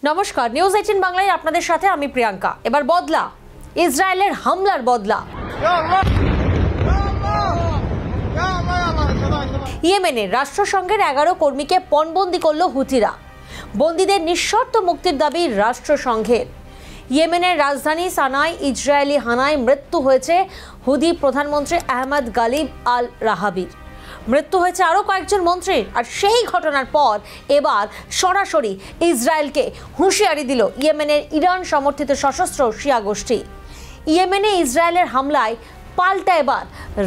নমস্কার, নিউজ 18 বাংলায় আপনাদের সাথে আমি প্রিয়াঙ্কা। এবার বদলা, ইসরায়েলের হামলার বদলা। ইয়েমেনের রাষ্ট্রসংঘের 11 কর্মীকে পণবন্দি করল হুথিরা। বন্দীদের নিঃশর্ত মুক্তির দাবি রাষ্ট্রসংঘের। ইয়েমেনের রাজধানী সানায় ইসরায়েলি হানায় মৃত্যু হয়েছে হুদি প্রধানমন্ত্রী আহমদ গালিব আল রাহাবির। মৃত্যু হয়েছে আরও কয়েকজন মন্ত্রীর। আর সেই ঘটনার পর এবার সরাসরি ইসরায়েলকে হুঁশিয়ারি দিল ইয়েমেনের ইরান সমর্থিত সশস্ত্র শিয়া গোষ্ঠী। ইয়েমেনে ইসরায়েলের হামলায় পাল্টা এবার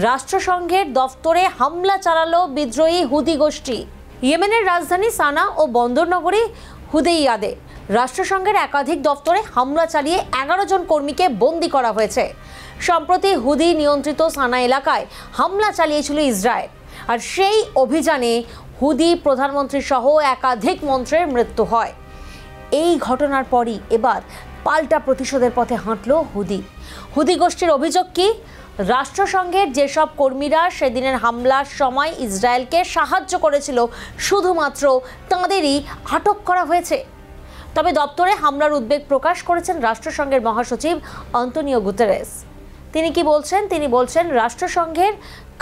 রাষ্ট্রসংঘের দফতরে হামলা চালালো বিদ্রোহী হুদি গোষ্ঠী। ইয়েমেনের রাজধানী সানা ও বন্দরনগরী হুদেইয়াদে রাষ্ট্রসংঘের একাধিক দফতরে হামলা চালিয়ে 11 জন কর্মীকে বন্দী করা হয়েছে। সম্প্রতি হুদি নিয়ন্ত্রিত সানা এলাকায় হামলা চালিয়েছিল ইসরায়েল। আর সেই অভিযানে হুদি প্রধানমন্ত্রী সহ একাধিক মন্ত্রীর মৃত্যু হয়। এই ঘটনার পরই এবার পাল্টা প্রতিশোধের পথে হাঁটল হুদি গোষ্ঠীর অভিযোগ কি? রাষ্ট্রসংঘের যেসব কর্মীরা সেদিনের হামলার সময় ইসরায়েলকে সাহায্য করেছিল শুধুমাত্র তাঁদেরই আটক করা হয়েছে। তবে দপ্তরে হামলার উদ্বেগ প্রকাশ করেছেন রাষ্ট্রসংঘের মহাসচিব আন্তোনিও গুতেরেস। তিনি কি বলছেন? তিনি বলছেন, রাষ্ট্রসংঘের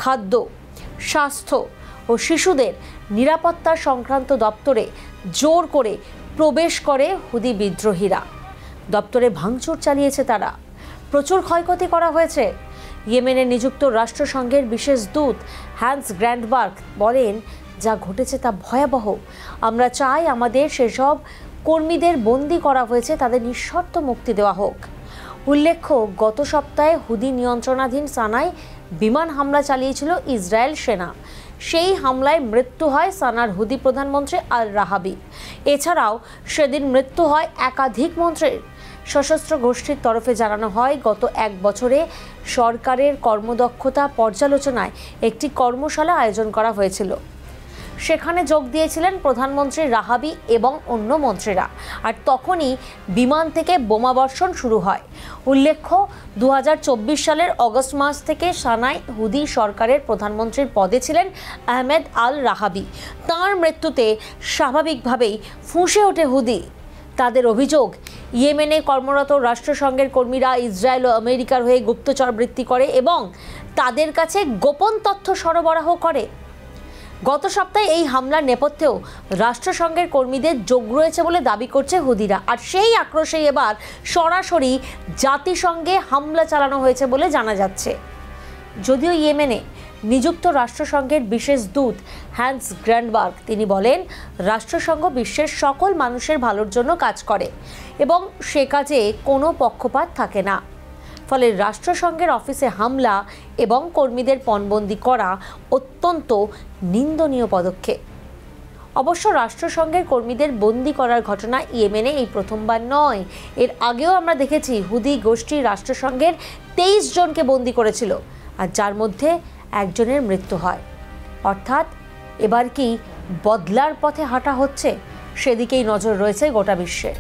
খাদ্য, স্বাস্থ্য ও শিশুদের নিরাপত্তা সংক্রান্ত দপ্তরে জোর করে প্রবেশ করে হুদি বিদ্রোহীরা। দপ্তরে ভাঙচুর চালিয়েছে তারা, প্রচুর ক্ষয়ক্ষতি করা হয়েছে। ইয়েমেনে নিযুক্ত রাষ্ট্রসংঘের বিশেষ দূত হ্যান্স গ্র্যান্ডবার্গ বলেন, যা ঘটেছে তা ভয়াবহ। আমরা চাই আমাদের সেসব কর্মীদের বন্দী করা হয়েছে তাদের নিঃশর্ত মুক্তি দেওয়া হোক। উল্লেখ্য, গত সপ্তাহে হুদি নিয়ন্ত্রণাধীন সানায় বিমান হামলা চালিয়েছিল ইসরায়েল সেনা। সেই হামলায় মৃত্যু হয় সানার হুদি প্রধানমন্ত্রী আল রাহাবি। এছাড়াও সেদিন মৃত্যু হয় একাধিক মন্ত্রীর। সশস্ত্র গোষ্ঠীর তরফে জানানো হয়, গত 1 বছরে সরকারের কর্মদক্ষতা পর্যালোচনায় একটি কর্মশালা আয়োজন করা হয়েছিল। সেখানে যোগ দিয়েছিলেন প্রধানমন্ত্রী রাহাবি এবং অন্য মন্ত্রীরা। আর তখনই বিমান থেকে বোমাবর্ষণ শুরু হয়। উল্লেখ্য, 2024 সালের অগস্ট মাস থেকে সানায় হুদি সরকারের প্রধানমন্ত্রীর পদে ছিলেন আহমেদ আল রাহাবি। তাঁর মৃত্যুতে স্বাভাবিকভাবেই ফুঁসে ওঠে হুদি। তাদের অভিযোগ, ইয়েমেনে কর্মরত রাষ্ট্রসংঘের কর্মীরা ইসরায়েল ও আমেরিকার হয়ে গুপ্তচর বৃত্তি করে এবং তাদের কাছে গোপন তথ্য সরবরাহ করে। গত সপ্তাহে এই হামলার নেপথ্যেও রাষ্ট্রসংঘের কর্মীদের যোগ রয়েছে বলে দাবি করছে হুদিরা। আর সেই আক্রোশে এবার সরাসরি জাতিসংঘে হামলা চালানো হয়েছে বলে জানা যাচ্ছে। যদিও ইয়েমেনে নিযুক্ত রাষ্ট্রসংঘের বিশেষ দূত হ্যান্স গ্র্যান্ডবার্গ তিনি বলেন, রাষ্ট্রসংঘ বিশ্বের সকল মানুষের ভালোর জন্য কাজ করে এবং সে কাজে কোনো পক্ষপাত থাকে না। ফলে রাষ্ট্রসংঘের অফিসে হামলা এবং কর্মীদের পণবন্দি করা অত্যন্ত নিন্দনীয় পদক্ষেপ। অবশ্য রাষ্ট্রসংঘের কর্মীদের বন্দি করার ঘটনা ইয়েমেনে এই প্রথমবার নয়। এর আগেও আমরা দেখেছি হুদি গোষ্ঠী রাষ্ট্রসংঘের 23 জনকে বন্দি করেছিল, আর যার মধ্যে একজনের মৃত্যু হয়। অর্থাৎ এবার কি বদলার পথে হাঁটা হচ্ছে? সেদিকেই নজর রয়েছে গোটা বিশ্বের।